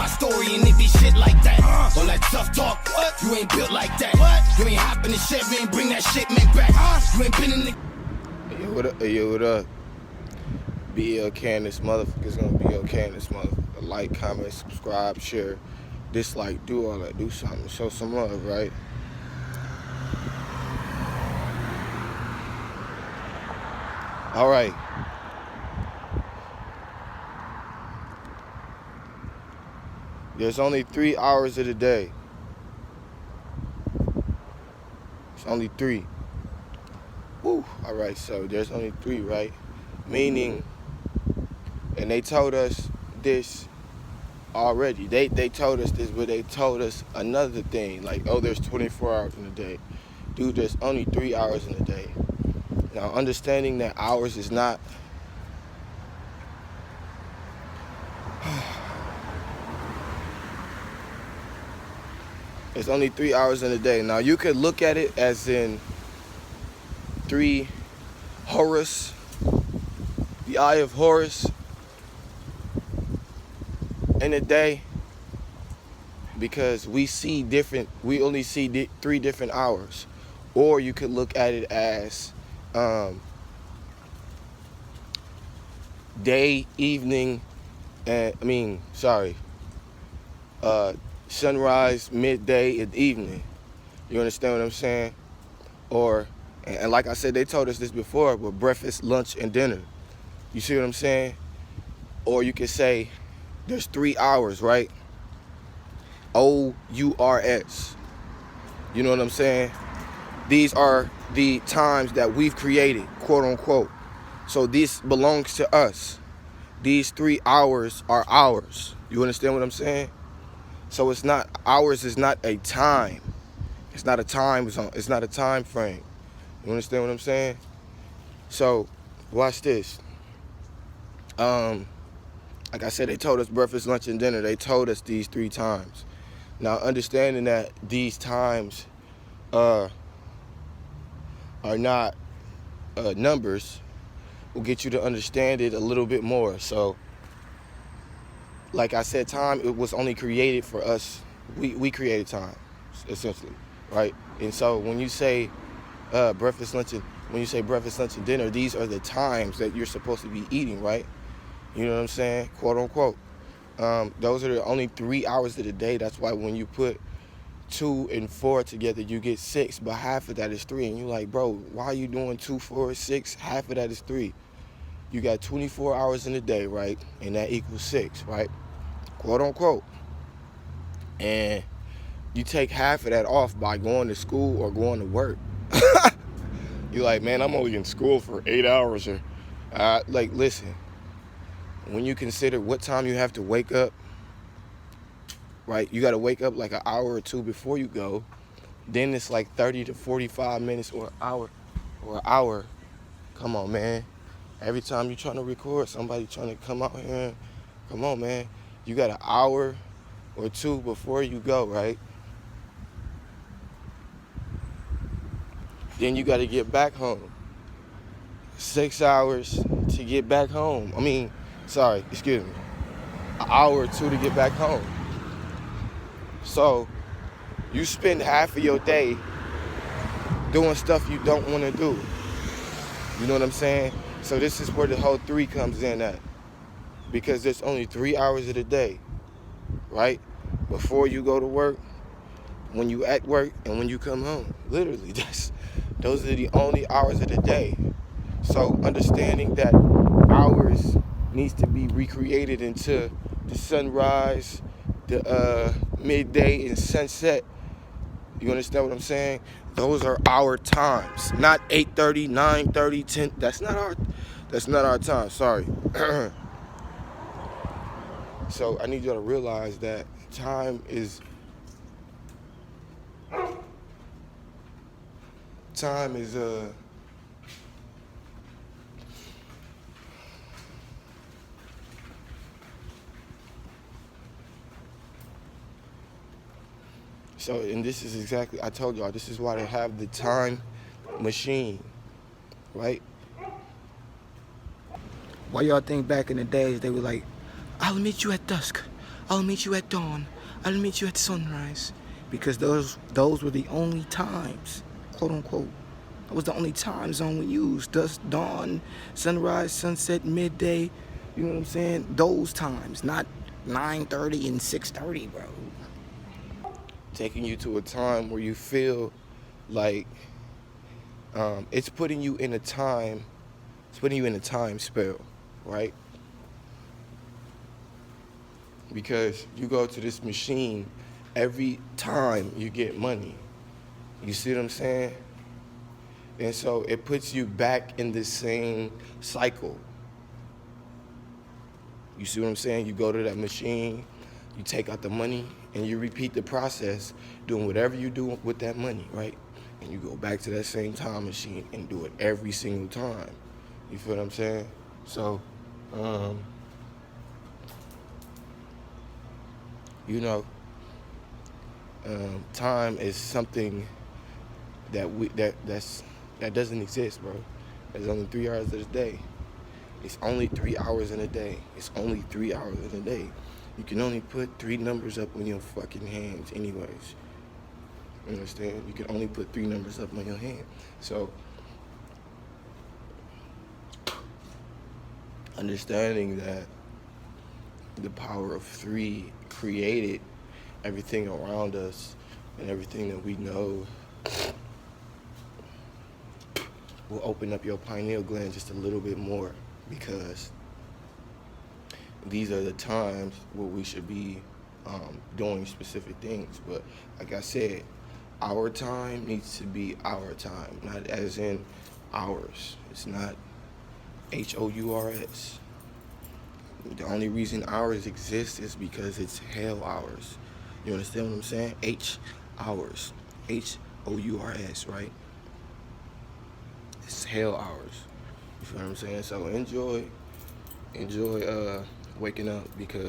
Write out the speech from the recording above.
story and it be shit like that. All that tough talk, what? You ain't built like that. What? You ain't hop in the Chevy and bring that shit man back. You ain't been in the... Yo, what up? Yo, what up? Be okay in this motherfucker's gonna be okay in this motherfucker. Like, comment, subscribe, share, dislike, do all that. Do something. Show some love, right? All right. There's only 3 hours of the day. It's only 3. Woo. All right, so there's only 3, right? Meaning, and they told us this already. They told us this, but they told us another thing. Like, oh, there's 24 hours in a day. Dude, there's only 3 hours in a day. Now, understanding that hours is not... It's only 3 hours in a day. Now, you could look at it as in 3 Horus, the eye of Horus in a day, because we only see 3 different hours. Or you could look at it as day, evening, and sunrise, midday, and evening. You understand what I'm saying? Or, and like I said, they told us this before, but breakfast, lunch, and dinner. You see what I'm saying? Or you could say there's 3 hours, right? OURS. You know what I'm saying? These are the times that we've created, quote unquote. So this belongs to us. These 3 hours are ours. You understand what I'm saying? So it's not, ours is not a time. It's not a time zone. It's not a time frame. You understand what I'm saying? So watch this. Like I said, they told us breakfast, lunch, and dinner. They told us these 3 times. Now, understanding that these times are not numbers will get you to understand it a little bit more. So, like I said, time, it was only created for us. We created time, essentially, right? And so when you say breakfast, lunch, and dinner, these are the times that you're supposed to be eating, right? You know what I'm saying? Quote unquote. Those are the only 3 hours of the day. That's why when you put 2 and 4 together, you get 6, but half of that is 3. And you're like, bro, why are you doing 2, 4, 6? Half of that is 3. You got 24 hours in a day, right? And that equals 6, right? Quote unquote. And you take half of that off by going to school or going to work. You're like, man, I'm only in school for 8 hours. Or, like, listen, when you consider what time you have to wake up, right? You got to wake up like an hour or 2 before you go. Then it's like 30 to 45 minutes or an hour. Come on, man. Every time you're trying to record, somebody trying to come out here. Come on, man. You got an hour or 2 before you go, right? Then you got to get back home. 6 hours to get back home. Excuse me. An hour or 2 to get back home. So you spend half of your day doing stuff you don't want to do. You know what I'm saying? So this is where the whole 3 comes in at. Because there's only 3 hours of the day, right? Before you go to work, when you at work, and when you come home. Literally, those are the only hours of the day. So understanding that hours needs to be recreated into the sunrise, the midday, and sunset. You understand what I'm saying? Those are our times, not 8:30, 9:30, 10. That's not our time. Sorry. So I need y'all to realize that time is so, and this is exactly, I told y'all, this is why they have the time machine, right? Why y'all think back in the days they were like, I'll meet you at dusk. I'll meet you at dawn. I'll meet you at sunrise. Because those were the only times, quote unquote. That was the only time zone we used. Dusk, dawn, sunrise, sunset, midday. You know what I'm saying? Those times, not 9:30 and 6:30, bro. Taking you to a time where you feel like it's putting you in a time spell, right? Because you go to this machine every time you get money. You see what I'm saying? And so it puts you back in the same cycle. You see what I'm saying? You go to that machine, you take out the money, and you repeat the process, doing whatever you do with that money, right? And you go back to that same time machine and do it every single time. You feel what I'm saying? So, you know, time is something that doesn't exist, bro. There's only 3 hours of the day. It's only 3 hours in a day. It's only 3 hours in a day. You can only put 3 numbers up on your fucking hands anyways. You understand? You can only put 3 numbers up on your hand. So, understanding that the power of 3 created everything around us and everything that we know will open up your pineal gland just a little bit more, because these are the times where we should be doing specific things. But like I said, our time needs to be our time, not as in ours. It's not HOURS. The only reason ours exists is because it's hell hours. You understand what I'm saying? Hours. HOURS, right? It's hell hours. You feel what I'm saying? So enjoy waking up, because